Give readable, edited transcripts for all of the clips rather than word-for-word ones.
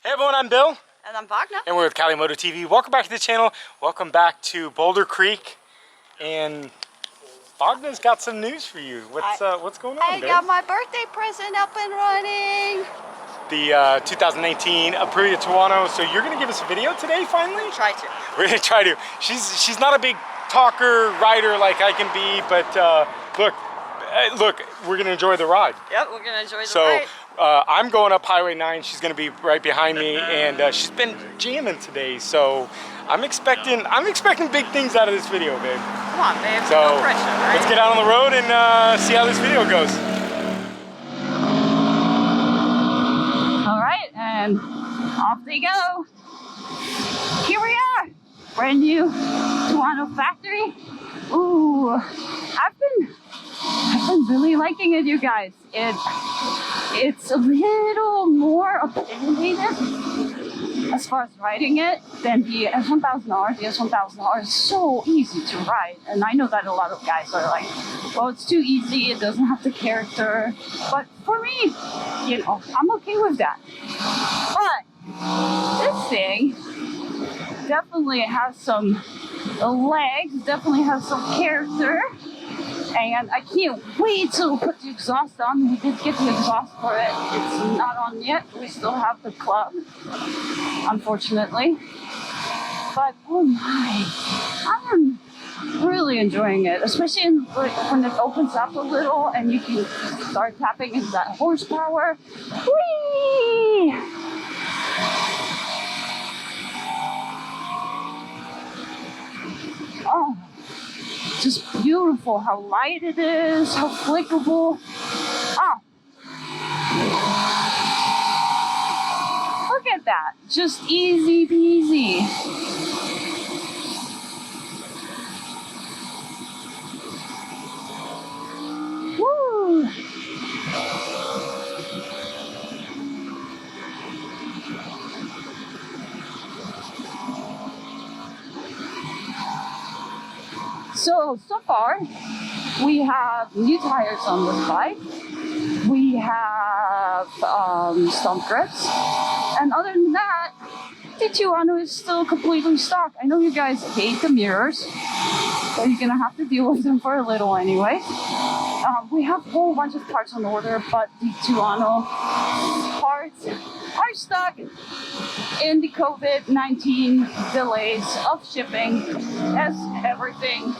Hey everyone, I'm Bill. And I'm Bogna. And we're with Cali Moto TV. Welcome back to the channel. Welcome back to Boulder Creek. And Bogna's got some news for you. What's going on, I got my birthday present up and running. The 2019 Aprilia Tuono. So you're going to give us a video today, finally? Try to. We're going to try to. She's not a big talker, rider like I can be, but look, we're going to enjoy the ride. Yep, we're going to enjoy the ride. I'm going up Highway 9. She's going to be right behind me, and she's been jamming today. So I'm expecting big things out of this video, babe. Come on, babe. So no pressure, right? Let's get out on the road and see how this video goes. All right, and off they go. Here we are, brand new Tuono Factory. Ooh, I've been really liking it, you guys. It's a little more opinionated as far as riding it than the S1000R. The S1000R is so easy to ride, and I know that a lot of guys are like, well, it's too easy, it doesn't have the character. But for me, you know, I'm okay with that. But this thing definitely has some legs, definitely has some character. And I can't wait to put the exhaust on. We did get the exhaust for it. It's not on yet. We still have the club, unfortunately. But oh my, I'm really enjoying it, especially when it opens up a little and you can start tapping into that horsepower. Whee! Oh. Just beautiful how light it is, how flickable. Oh. Look at that. Just easy peasy. Woo! So far, we have new tires on this bike. We have stump grips. And other than that, the Tuono is still completely stock. I know you guys hate the mirrors, so you're going to have to deal with them for a little anyway. We have a whole bunch of parts on order, but the Tuono parts are stuck in the COVID-19 delays of shipping, as everything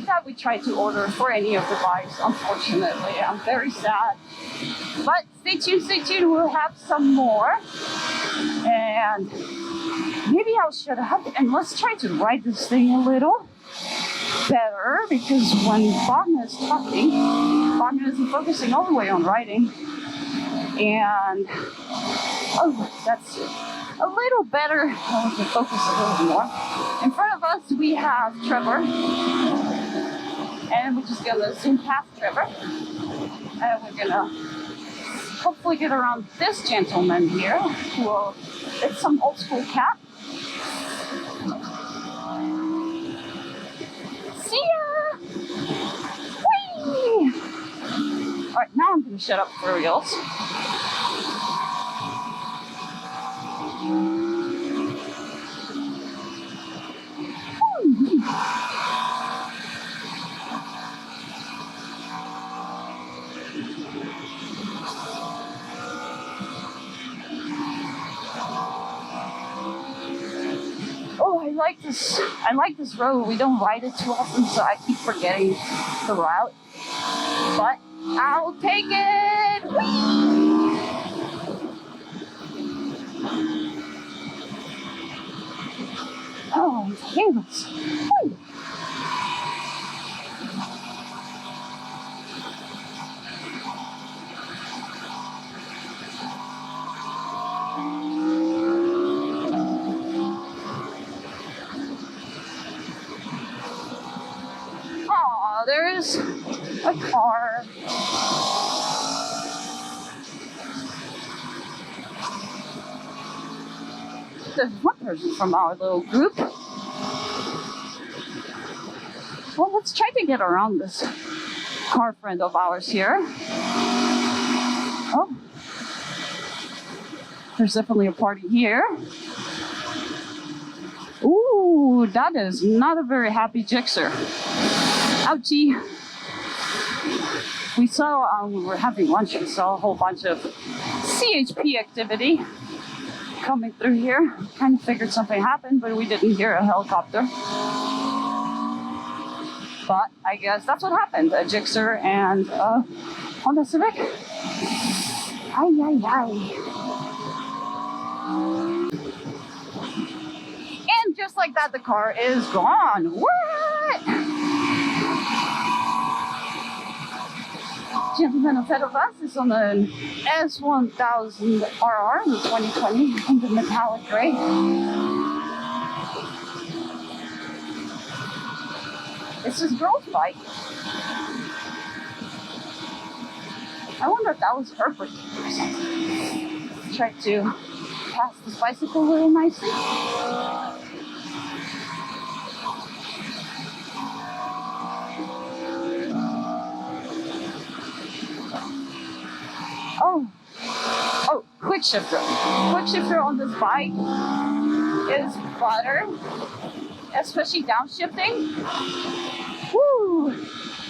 that we tried to order for any of the bikes. Unfortunately, I'm very sad. But stay tuned, we'll have some more. And maybe I'll shut up and let's try to ride this thing a little better, because when Bogna is talking, Bogna isn't focusing all the way on riding. And oh, that's a little better. I can focus a little more. In front of us, we have Trevor, and we're just gonna zoom past Trevor, and we're gonna hopefully get around this gentleman here, who will, it's some old school cat. See ya! Whee! All right, now I'm gonna shut up for reals. I like this road. We don't ride it too often, so I keep forgetting the route. But I'll take it. Whee! Oh, yes. Whee! There's a car. There's one person from our little group. Well, let's try to get around this car friend of ours here. Oh, There's definitely a party here. Ooh, that is not a very happy Gixxer. Ouchie. We saw, when we were having lunch, we saw a whole bunch of CHP activity coming through here. Kind of figured something happened, but we didn't hear a helicopter. But I guess that's what happened. A Gixxer and a Honda Civic. Ay, ay, ay. And just like that, the car is gone. What? Gentleman ahead of us is on an S1000RR, the 2020, in the metallic gray. It's his girl's bike. I wonder if that was her birthday or something. Tried to pass this bicycle real nicely. Oh, quick shifter. Quick shifter on this bike is butter, especially downshifting. Woo!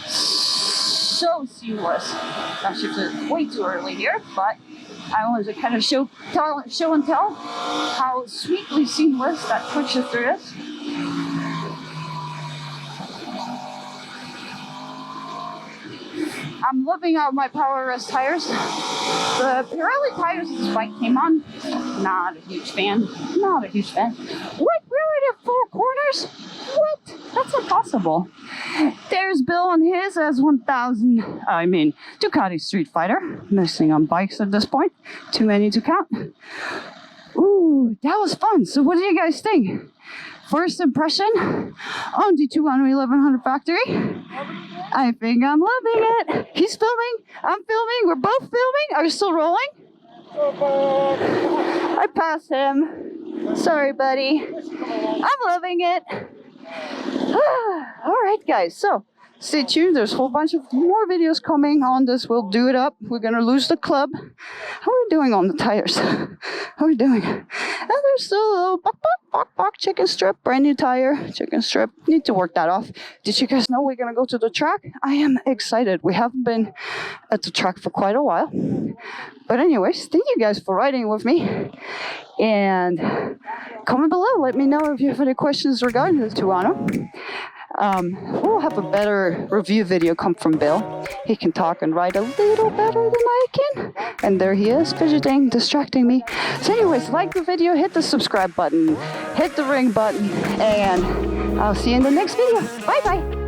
So seamless. Downshifted way too early here, but I wanted to kind of show and tell how sweetly seamless that quick shifter is. I'm living out my power rest tires. The Pirelli tires this bike came on, not a huge fan. Not a huge fan. What? Really? At 4 corners? What? That's impossible. There's Bill on his Ducati Street Fighter. Missing on bikes at this point. Too many to count. Ooh, that was fun. So what do you guys think? First impression on the 1100 Factory. I think I'm loving it. He's filming. I'm filming. We're both filming. Are you still rolling? I passed him. Sorry, buddy. I'm loving it. All right, guys. So stay tuned. There's a whole bunch of more videos coming on this. We'll do it up. We're going to lose the club. How are we doing on the tires? How are we doing? And there's still a little bok chicken strip. Brand new tire. Chicken strip. Need to work that off. Did you guys know we're going to go to the track? I am excited. We haven't been at the track for quite a while. But anyways, thank you guys for riding with me. And comment below. Let me know if you have any questions regarding the Tuono. We'll have a better review video come from Bill. He can talk and ride a little better than I can. And there he is, fidgeting, distracting me. So anyways, like the video, hit the subscribe button, hit the ring button, and I'll see you in the next video. Bye-bye.